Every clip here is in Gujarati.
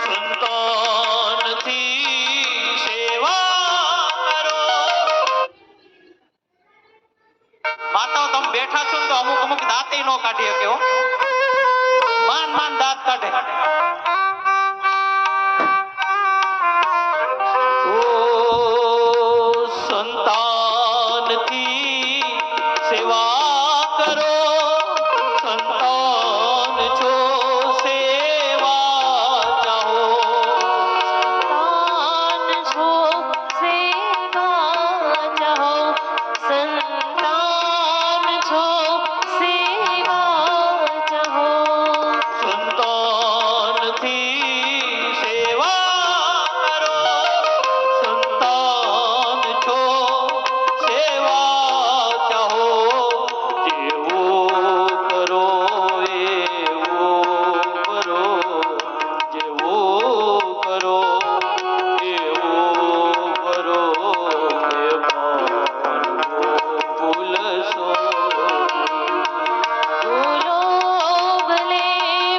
સંતાનથી સેવા કરો. માતાઓ તમે બેઠા છો ને તો અમુક અમુક દાંતે નો કાઢી શકે હો. માન માન દાંત કાઢે. ઓ સંતાનથી સેવા કરો. સંતાન છો સેવા ચાહો. સંતાન છો સેવા ચાહો. સંતાન છો સેવા ચાહો. સંતાનથી સેવા કરો. સંતાન છો સેવા ચાહો. જેવો કરો એવો કરો. જેવો કરો એવો કરો. એ માનવો ભૂલશો. ભૂલો ભલે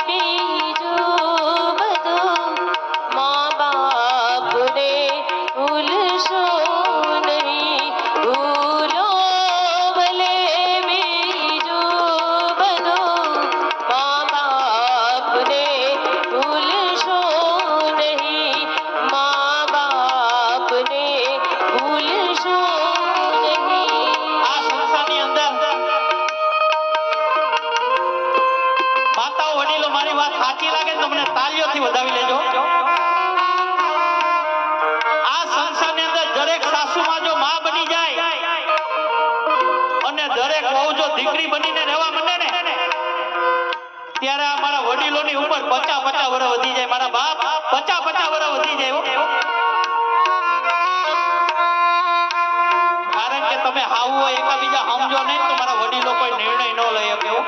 બીજું બધું, મા બાપને ભૂલશો નહીં. ભૂલો ભલે બીજું બધું, મા બાપને ભૂલશો નહીં. મા બાપને ભૂલશો નહીં. આ સંસારની અંદર માતાઓ વડીલો મારી વાત સાચી લાગે તો તમને તાળીઓથી વધાવી લેજો. આ સંસારની અંદર દરેક સાસુમાં જો માં બની જાય અને દરેક વહુ જો દીકરી બનીને રહેવા માંડે ને ત્યારે આ મારા વડીલોની ઉંમર 50 વર્ષ વધી જાય. મારા બાપ 50 વર્ષ વધી જાય હો. કારણ કે તમે હાવું હોય એકાબીજા સમજો નહીં તો મારા વડીલો કોઈ નિર્ણય ન લઈ શકે હો.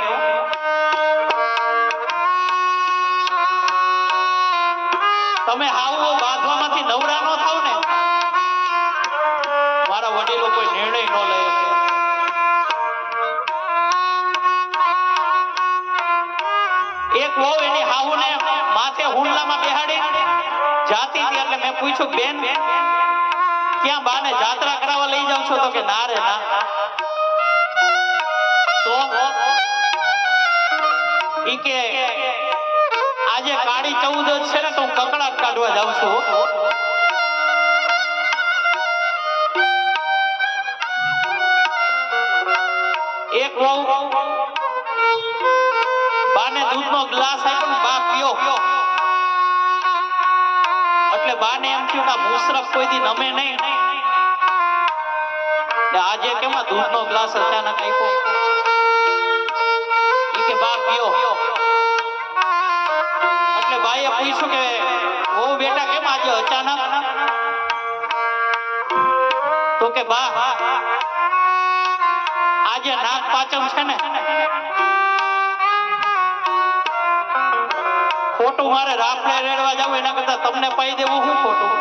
તમે હાવો બાંધવામાંથી નવરા ન થાવ ને મારા વડીલો કોઈ નિર્ણય ન લઈ શકે. એક વહુ એની હાવુને માથે હુંડલામાં બેહાડી જાતી હતી એટલે મેં પૂછ્યું બેન ક્યાં બાને જાત્રા કરાવવા લઈ જાવ છો તો કે ના રે ના. તો ઈ કે આજે કાળી 14 છે ને તો હું કકડાટ કાઢવા જાઉં છું. એક વહુ બાને દૂધનો ગ્લાસ આપ્યો ને બા પીઓ. એટલે બાને એમ થયું કે મુસરફ કોઈ દી નમે નહીં. આજે કેમાં દૂધનો ગ્લાસ અચાનક આપ્યો. ઈ કે બા પીઓ. એટલે બાઈએ પૂછ્યું કે ઓ બેટા કેમ આજે અચાનક. તો કે બા આજે નાગ પાંચમ છે ને ખોટું મારે રાફડે રેડવા જાવ એના કરતા તમને પાઈ દેવું શું ખોટું.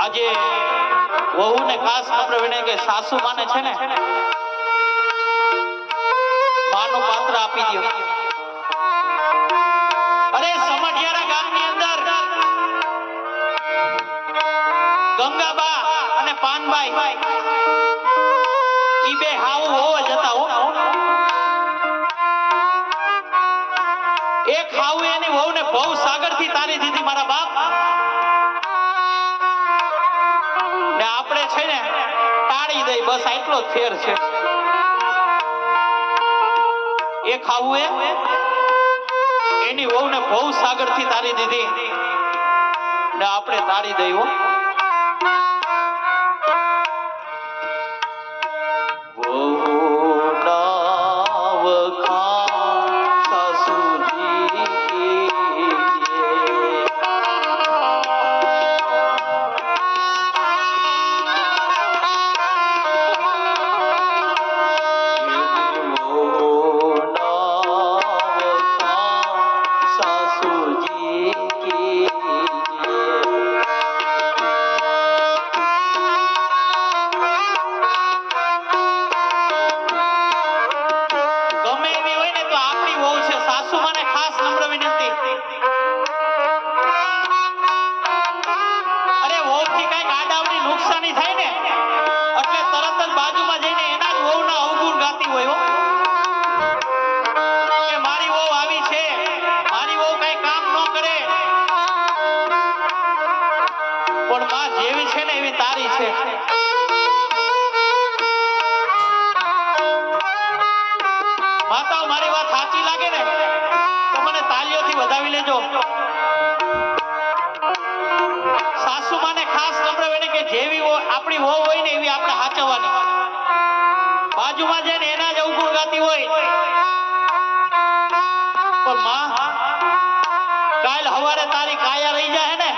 આજે વહુને ખાસ નમ્ર વિનય કે સાસુ માને છે ને માનું પાત્ર આપી દો. અરે સમઢિયારા ગામની અંદર ગંગાબા અને પાનબાઈ ઈ બે હાવ હોવ જ હતા હો. એક હાવ એની વહુને ભવ સાગરથી તારી દીધી મારા બાપ. ને આપણે છે ને તાળી દઈ બસ આટલો જ ફેર છે. એક હાવું એની વહુને ભવ સાગરથી તારી દીધી ને આપણે તાળી દઈ હો. માતાઓ મારી વાત સાચી લાગે ને તો મને તાલીઓથી વધાવી લેજો. સાસુમાને ખાસ નમ્ર વિનંતી કે જેવી આપણી વહુ હોય ને એવી આપણે સાચવવાની. બાજુમાં જઈને એના જ અવગુણ ગાતી હોય પણ માં કાલ હવારે તારી કાયા રહી જાય ને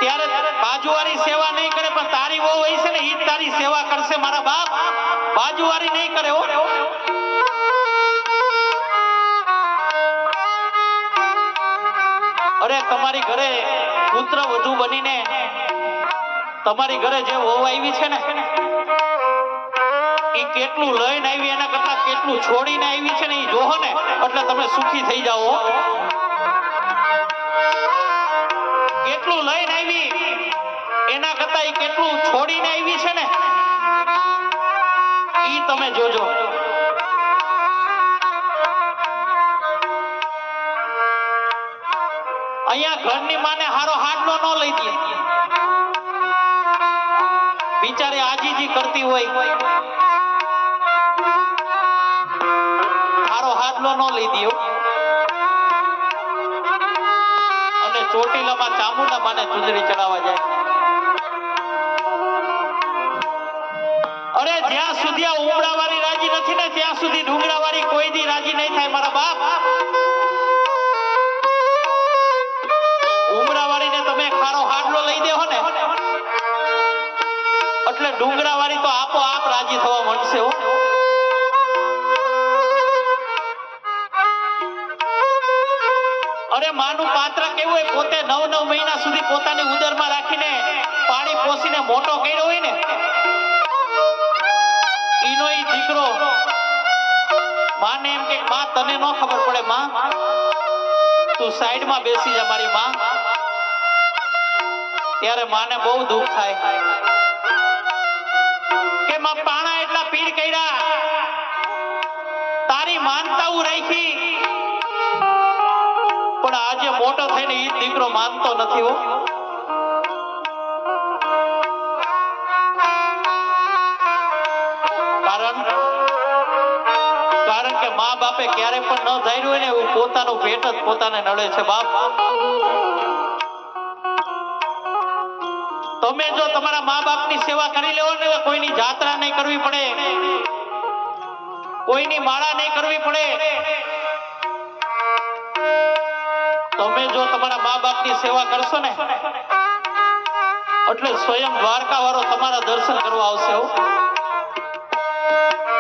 ત્યારે બાજુવાળી સેવા નહીં કરે પણ તારી વહુ હોય છે ને ઈ જ તારી સેવા કરશે મારા બાપ. બાજુવાળી નહીં કરે હો. અરે તમારી ઘરે પુત્ર વધુ બનીને તમારી ઘરે જે વહુ આવી છે ને ઈ કેટલું લઈને આવી એના કરતા કેટલું છોડીને આવી છે ને ઈ જોહો ને એટલે તમે સુખી થઈ જાઓ. કેટલું લઈને આવી એના કરતા ઈ કેટલું છોડીને આવી છે ને ઈ તમે જોજો. અહીંયા ઘરની માને હારો હાડલો ન લઈ દે. બિચારી આજીજી કરતી હોય હારો હાડલો ન લઈ દે અને ચોટીલામાં ચામુંડા માને ચુંદડી ચડાવવા જાય. અરે જ્યાં સુધી આ ઉમરાવાળી રાજી નથી ને ત્યાં સુધી ડુંગરાવાળી કોઈ દી રાજી નહીં થાય મારા બાપ. ઉમરાવાળીને તમે ખારો હાડલો લઈ દેહો ને એટલે ડુંગરાવાળી તો આપોઆપ રાજી થવા માંડશે હો. અરે માનું પાત્ર કેવું હોય પોતે 9 મહિના સુધી પોતાની ઉદરમાં રાખીને પાણી પોસીને મોટો કર્યો હોય ને ઈનો ઈ દીકરો માને એમ કે માં તને ન ખબર પડે માં તું સાઈડમાં બેસી જા મારી માં. ત્યારે માને બહુ દુઃખ થાય કે માં પાણા એટલા પીર કર્યા તારી માનતાઓ રાખી પણ આજે મોટો થઈને ઈ દીકરો માનતો નથી હો. કારણ કે મા બાપે ક્યારે પણ ન ધાર્યું હોય ને એવું પોતાનું પેટ જ પોતાને નડે છે બાપ. તમે જો તમારા મા બાપની સેવા કરી લેવો ને કોઈની જાત્રા નહીં કરવી પડે કોઈની માળા નહીં કરવી પડે. તમે જો તમારા મા બાપની સેવા કરશો ને એટલે સ્વયં દ્વારકા વાળો તમારા દર્શન કરવા આવશે હો.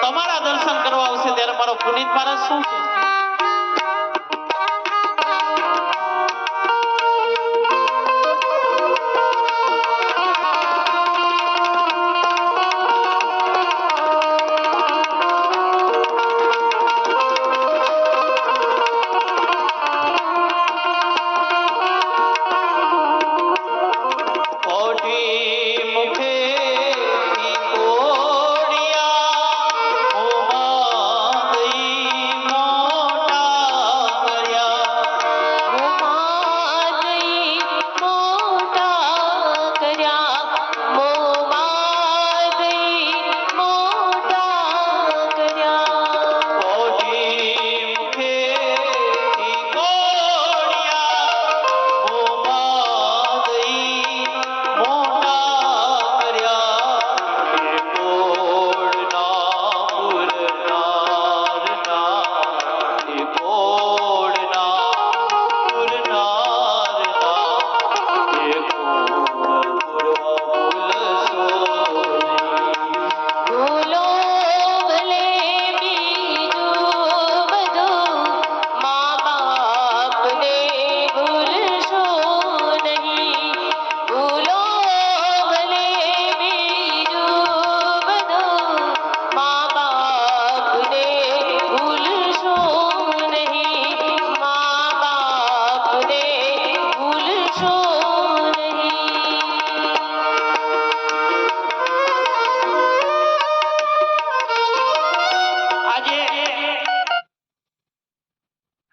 તમારા દર્શન કરવા આવશે ત્યારે મારો પુનિત મહારાજ શું કહે છે?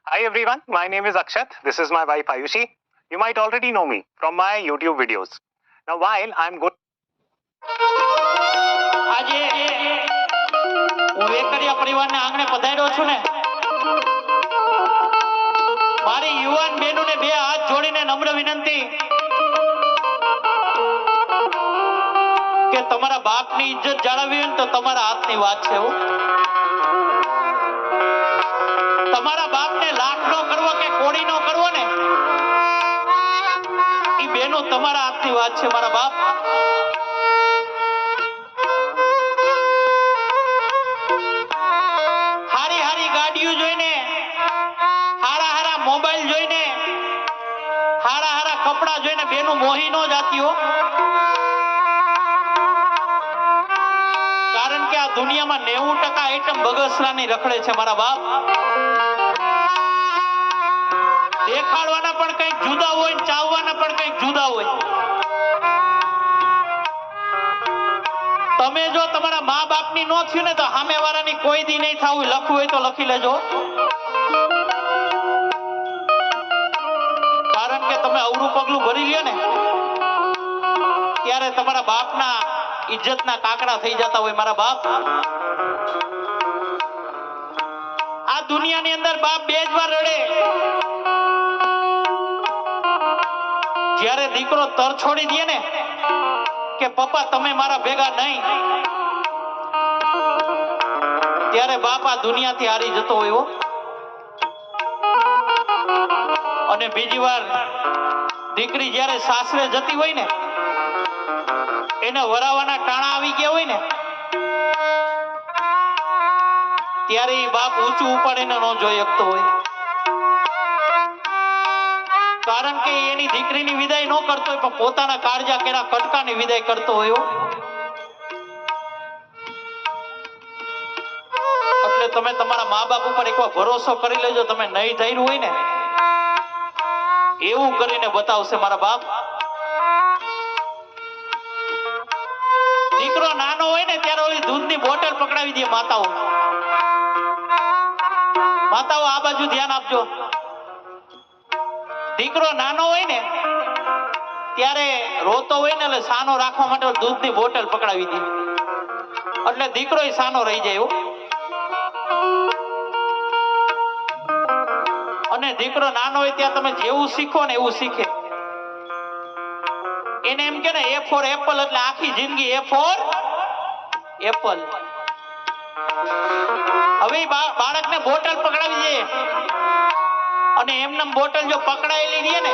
Hi everyone, my name is Akshat. This is my wife Ayushi. You might already know me from my YouTube videos. Now while I'm good આજે હું વેકરિયા પરિવારને આંગણે પધાર્યો છું ને, મારી યુવાન બહેનોને બે હાથ જોડીને નમ્ર વિનંતી કે તમારા બાપની ઇજ્જત જાળવવી હોય ને તો તમારા હાથની વાત છે હો. તમારા બાપને લાખનો કરવો કે કોડીનો કરવો ને, ઈ બેનો તમારા હાથની વાત છે મારા બાપ. હારી હારી ગાડીઓ જોઈને, હારા હારા મોબાઈલ જોઈને, હારા હારા કપડા જોઈને બેનો મોહી નો જાતી હો. કારણ કે આ દુનિયામાં 90% આઈટમ બગસરાની રખડે છે મારા બાપ. દેખાડવાના પણ કંઈક જુદા હોય ને ચાવવાના પણ કંઈક જુદા હોય. તમે જો તમારા મા બાપની નો થયું ને તો સામેવાળાની કોઈ દી નહીં થવું. લખવું હોય તો લખી લેજો. કારણ કે તમે અવરું પગલું ભરી લ્યો ને ત્યારે તમારા બાપના ઇજ્જતના કાકડા થઈ જતા હોય મારા બાપ. આ દુનિયાની અંદર બાપ બે જ વાર રડે. જ્યારે દીકરો તર છોડી દે ને કે પપ્પા તમે મારા ભેગા નહીં, ત્યારે બાપ આ દુનિયાથી હારી જતો હોય હો. અને બીજી વાર દીકરી જ્યારે સાસરે જતી હોય ને, એને વરાવાના ટાણા આવી ગયા હોય ને, ત્યારે એ બાપ ઊંચું ઉપાડીને ન જોઈ શકતો હોય. કારણ કે એની દીકરીની વિદાય ન કરતો હોય પણ પોતાના કાળજા કેરા કટકાની વિદાય કરતો હોય. એટલે તમે તમારા મા બાપ ઉપર એકવાર ભરોસો કરી લેજો. તમે નહીં ધૈર્ય હોય ને એવું કરીને બતાવશે મારા બાપ. દીકરો નાનો હોય ને ત્યારે ઓલી દૂધની બોટલ પકડાવી દે માતાઓ. માતાઓ આ બાજુ ધ્યાન આપજો. દીકરો નાનો હોય ને ત્યારે રોતો હોય ને એટલે સાનો રાખવા માટે દૂધની બોટલ પકડાવી દે. એટલે દીકરો સાનો રહી જાય હો. અને દીકરો નાનો હોય ત્યાં તમે જેવું શીખો ને એવું શીખે. એને એમ કે ને એ ફોર એપલ, એટલે આખી જિંદગી એ ફોર એપલ. હવે બાળકને બોટલ પકડાવી દે અને એમને બોટલ જો પકડાયેલી રહે ને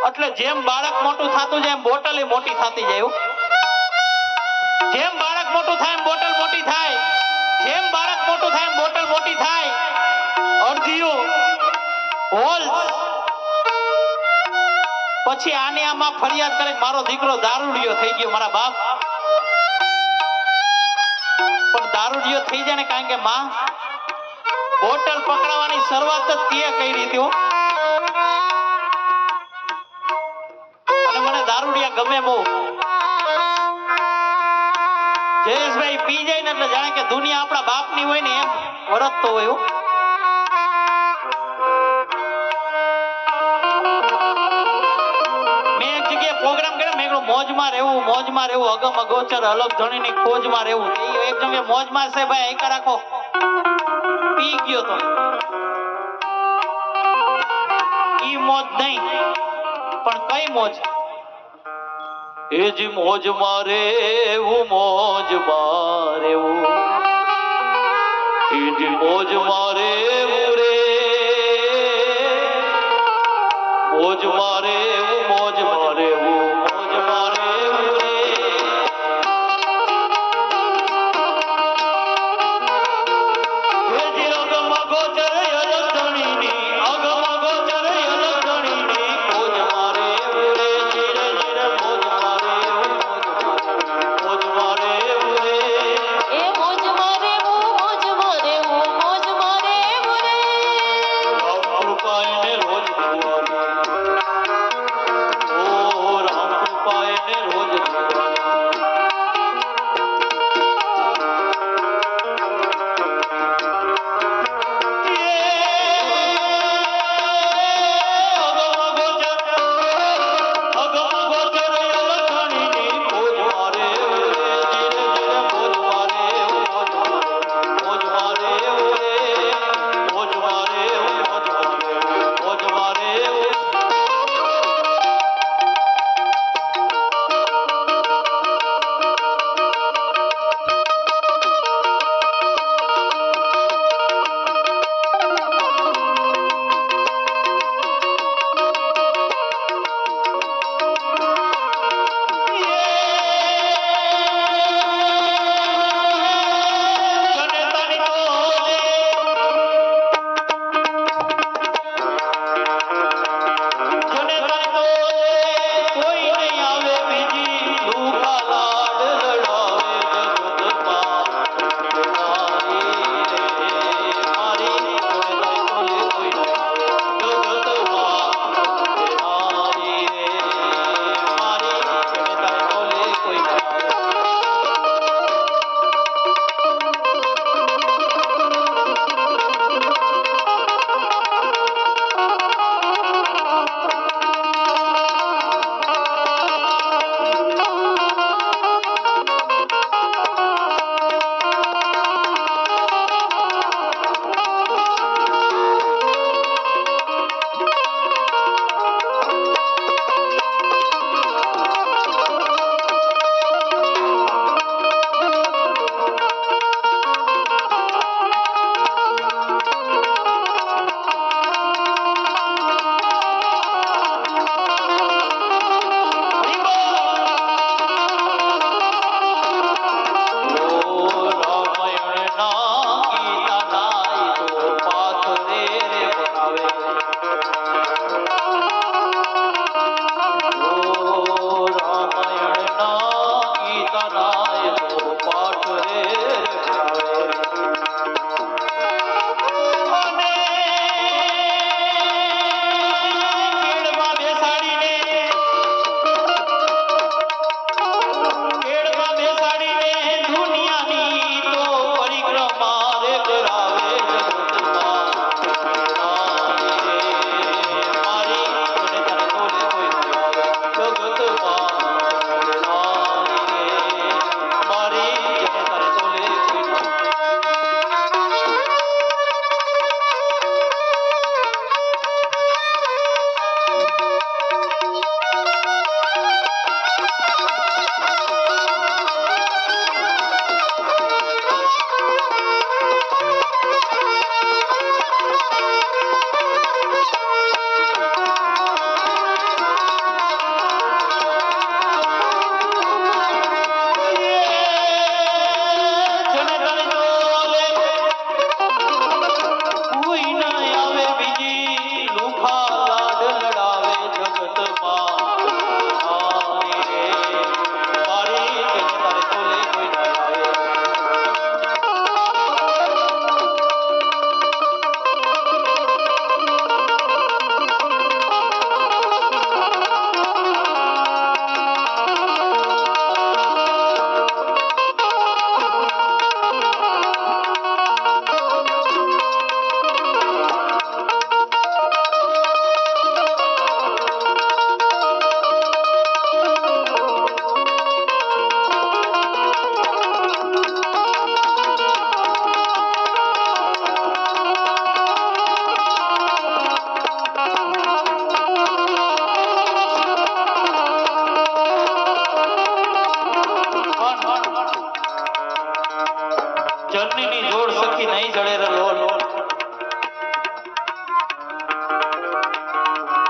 એટલે જેમ બાળક મોટું થતું જાય એમ બોટલ એ મોટી થતી જાય. જેમ બાળક મોટું થાય એમ બોટલ મોટી થાય. જેમ બાળક મોટું થાય એમ બોટલ મોટી થાય. અડધીઓ હોલ પછી આને આમાં ફરિયાદ કરે મારો દીકરો દારૂડિયો થઈ ગયો મારા બાપ. પણ દારૂડિયો થઈ જાય ને કારણ કે માં બોટલ પકડાવવાની શરૂઆત જ તે કરી હતી. અને મને દારૂડિયા ગમે બહુ. જયેશભાઈ પી જાય ને એટલે જાણે કે દુનિયા આપણા બાપની હોય ને એમ વર્તતો હોય. મેં એક જગ્યાએ પ્રોગ્રામ કર્યો, મેં કહ્યું મોજમાં રહેવું અગમ અગોચર અલગ ધણીની ખોજમાં રહેવું. એક જગ્યાએ મોજમાં છે ભાઈ એકા રાખો. પી ગયો તો ઈ મોજ નહીં પણ કઈ મોજ? એ જ મોજ મારે એવું મોજ મારેવું, એ જ મોજ મારે રે મોજ મારે એવું મોજ મારે મોજ મારે રે. ઘણીની જોડ સખી નહીં જડે રે લોલ.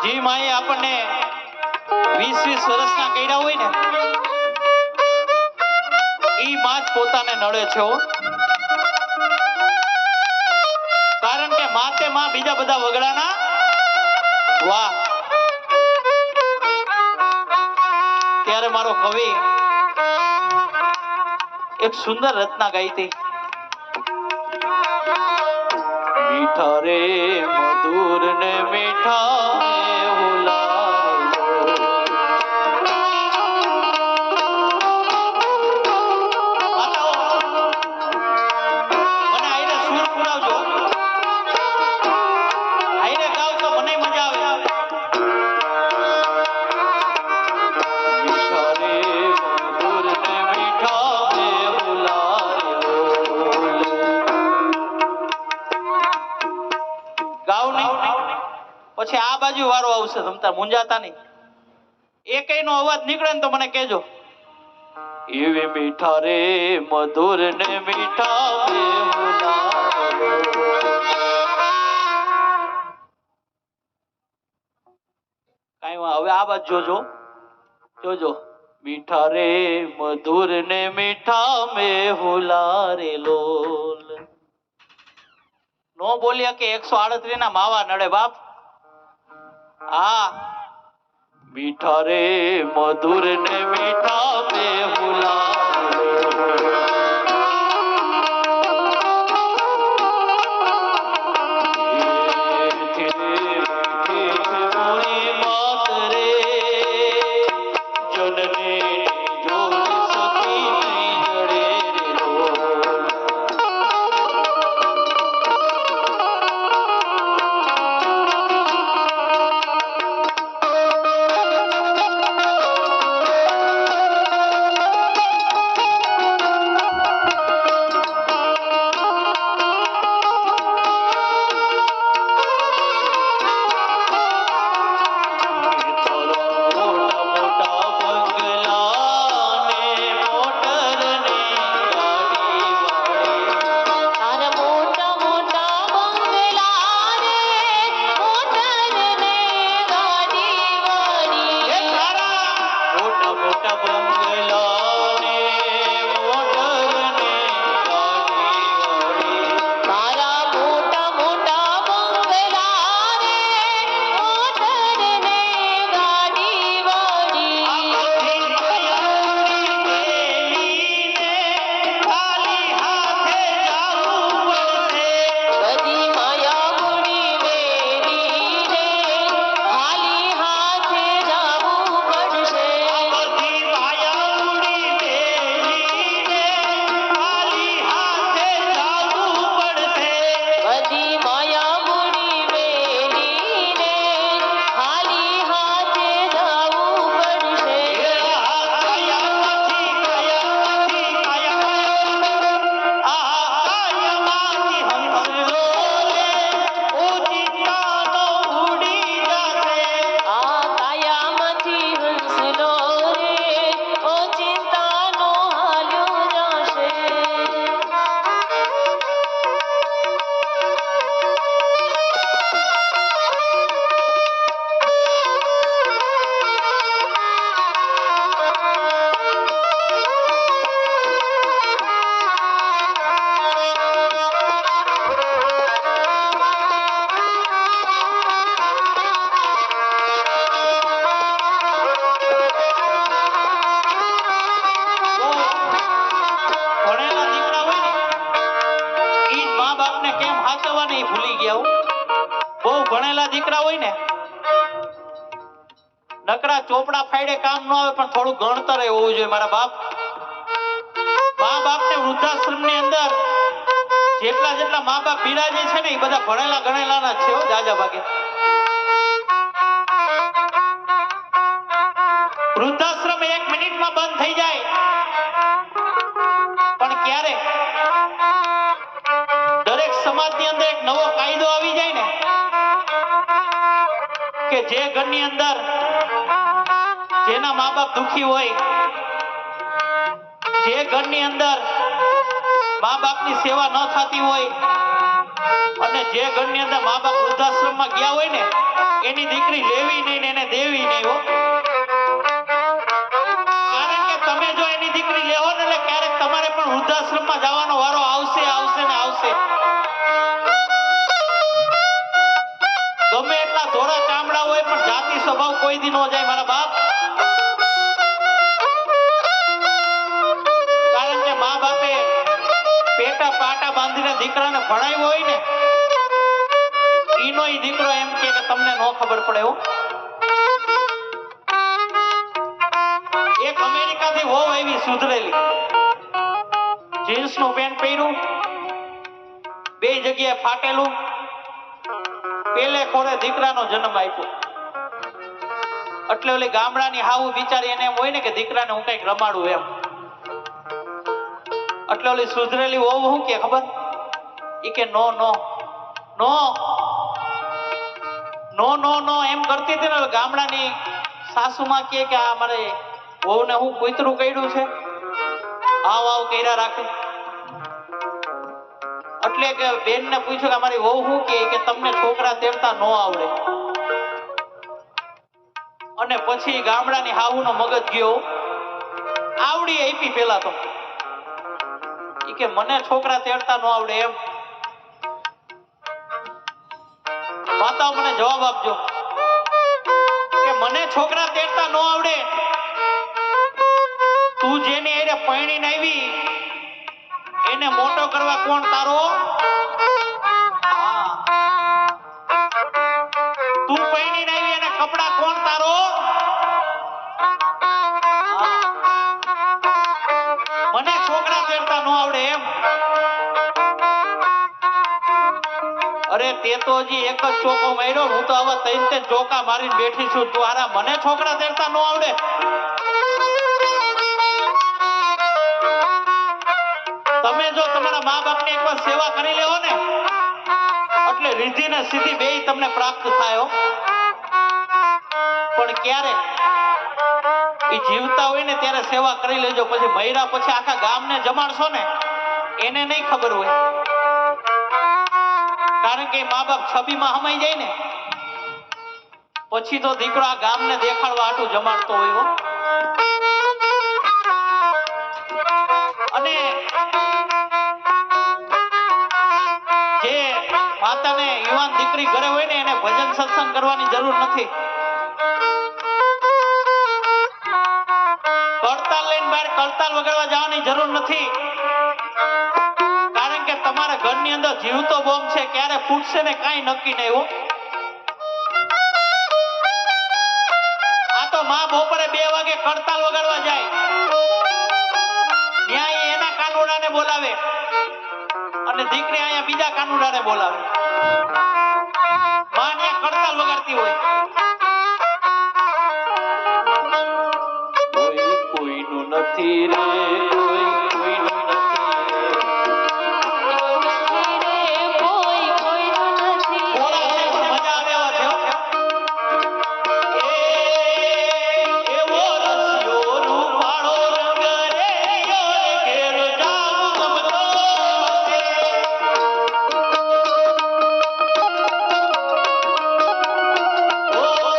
જી માએ આપણને 20 વર્ષના કર્યા હોય ને ઈ માં જ પોતાને નડે છે હો. કારણ કે માતે માં બીજા બધા વગડાના વાહ. ત્યારે મારો કવિ એક સુંદર રચના ગાઈ હતી. મીઠા રે મધુર ને મીઠા પછી આ બાજુ વારો આવશે. તમતા મુંજાતા નહીં. એકેયનો અવાજ નીકળે ને તો મને કહેજો. એવી મીઠા રે મધુર ને મીઠા કઈ હવે આ બાજુ જોજો જોજો. મીઠા રે મધુર ને મીઠા મેહુલા રે લોલ. નો બોલ્યા કે 138 ના માવા નડે બાપ. હા મીઠા રે મધુર ને મીઠા મેહુલા દીકરા હોય ને નકરા ચોપડા ફાડે કામ ન આવે પણ થોડું ગણતર હોવું જોઈએ મારા બાપ. મા બાપ ને વૃદ્ધાશ્રમ ની અંદર જેટલા જેટલા મા બાપ બિરાજે છે ને એ બધા ભણેલા ગણેલા ના છે જાજા ભાગે. વૃદ્ધાશ્રમ 1 મિનિટમાં બંધ થઈ જાય પણ ક્યારે દરેક સમાજની અંદર એક નવો કાયદો આવી જાય ને કે જે ઘરની અંદર જેના મા બાપ દુખી હોય, જે ઘરની અંદર મા બાપની સેવા ન થતી હોય અને જે ઘરની અંદર મા બાપ વૃદ્ધાશ્રમમાં ગયા હોય ને એની દીકરી લેવી નહીં ને એને દેવી નહીં હો. કારણ કે તમે જો એની દીકરી લેવો ને એટલે ક્યારેક તમારે પણ વૃદ્ધાશ્રમમાં જવાનો વારો આવશે આવશે ને આવશે. ગમે એટલા ધોળા ચામડા હોય પણ જાતિ સ્વભાવ કોઈ દી ન જાય મારા બાપ. કારણ કે મા બાપે પેટા પાટા બાંધીને દીકરાને ભણાવ્યો હોય ને ઈનો ઈ દીકરો એમ કે તમને ન ખબર પડે હો. એક અમેરિકાથી વહુ આવી સુધરેલી, જીન્સનું પેન્ટ પહેર્યું, બે જગ્યાએ ફાટેલું, પેલે ખોરે દીકરાનો જન્મ આપ્યો. એટલે ઓલી ગામડાની હાવું બિચારી એને એમ હોય ને કે દીકરાને હું કઈક રમાડું એમ. એટલે ઓલી સુધરેલી વહુ શું કે ખબર? ઈ કે નો નો નો નો નો નો એમ કરતી હતી ને ગામડાની સાસુમાં કે આ મારે વહુને હું કૂતરું કર્યું છે, આવ આવ કર્યા રાખે. એટલે કે બેનને પૂછ્યું કે અમારી વહુ શું કે તમને છોકરા તેડતા ન આવડે. અને પછી ગામડાની હાહુનો મગજ ગયો, આવડી આપી પેલા તો ઈ કે મને છોકરા તેડતા ન આવડે એમ. માતાઓ મને જવાબ આપજો કે મને છોકરા તેડતા ન આવડે, તું જેની હારે પરણીને આવી એને મોટો કરવા કોણ તારો? તું પરણીને આવી એને કપડા કોણ તારો? મને છોકરા તેડતા ન આવડે એમ. અરે તે તો હજી એક જ ચોકો માર્યો, હું તો આવા ત્રણ ચોકા મારીને બેઠી છું. તું હારા મને છોકરા તેડતા ન આવડે? તમે જો તમારા મા બાપની એકવાર સેવા કરી લેવો ને એટલે રીધિ ને સિદ્ધિ બેય તમને પ્રાપ્ત થાય. પણ ક્યારે એ જીવતા હોય ને ત્યારે સેવા કરી લેજો. પછી મહિરા પછી આખા ગામને જમાડશો ને એને નહીં ખબર હોય. કારણ કે મા બાપ છબીમાં હમાઈ જાય ને પછી તો દીકરો આ ગામને દેખાડવા આટું જમાડતો હોય હો. અને જે માતાને યુવાન દીકરી ઘરે હોય ને એને ભજન સત્સંગ કરવાની જરૂર નથી. કડતાલ લઈને બહાર કડતાલ વગાડવા જવાની જરૂર નથી. કારણ કે તમારા ઘરની અંદર જીવતો બોમ્બ છે, ક્યારે ફૂટશે ને કાંઈ નક્કી નહીં હો. આ તો માં બપોરે 2 વાગે કડતાલ વગાડવા જાય, ત્યાં એના કાનુડાને બોલાવે અને દીકરી અહીંયા બીજા કાનુડાને બોલાવે. માં ત્યાં કડતાલ વગાડતી હોય. કોઈ કોઈનું નથી રે, કોઈ કોઈનું નથી. Oh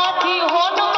મારાથી હોનો